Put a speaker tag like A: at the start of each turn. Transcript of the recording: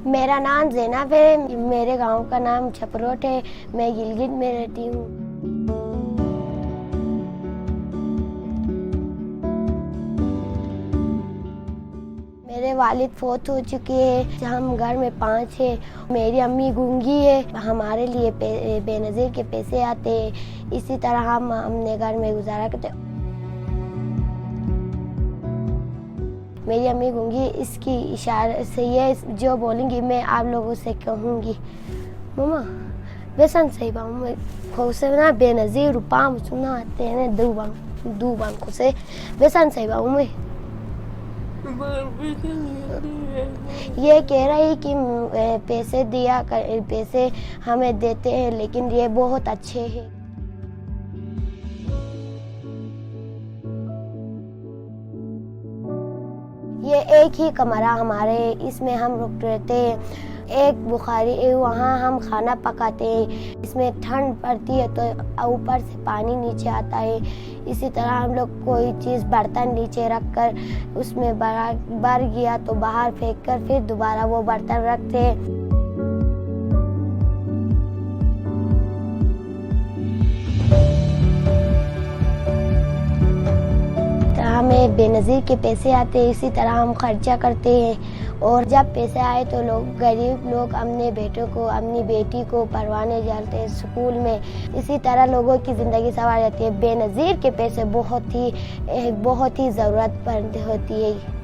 A: मेरा नाम ज़ैनब है। मेरे गांव का नाम छपरोट है। मैं गिलगित में रहती हूँ। मेरे वालिद फौत हो चुके हैं। हम घर में 5 हैं। मेरी अम्मी गूंगी है। हमारे लिए बेनज़ीर के पैसे आते हैं। इसी तरह हम अपने घर में गुजारा करते हैं। मेरी अम्मी गूंगी, इसकी इशारे से ये जो बोलेंगी मैं आप लोगों से कहूँगी। मम्मा बेसन सही बाम खोसे ना बेनज़ीर रुपाम सुना आते हैं दू बाम खोसे बेसन सही बाम में ये कह रही कि पैसे हमें देते हैं, लेकिन ये बहुत अच्छे हैं। ये एक ही कमरा हमारे, इसमें हम रुक रहते हैं। एक बुखारी वहाँ हम खाना पकाते हैं। इसमें ठंड पड़ती है तो ऊपर से पानी नीचे आता है। इसी तरह हम लोग कोई चीज़ बर्तन नीचे रख कर उसमें भर गया तो बाहर फेंक कर फिर दोबारा वो बर्तन रखते हैं। हमें बेनज़ीर के पैसे आते हैं, इसी तरह हम खर्चा करते हैं। और जब पैसे आए तो गरीब लोग अपने बेटों को, अपनी बेटी को पढ़वाने जाते हैं स्कूल में। इसी तरह लोगों की ज़िंदगी संवार जाती है। बेनज़ीर के पैसे बहुत ही ज़रूरत होती है।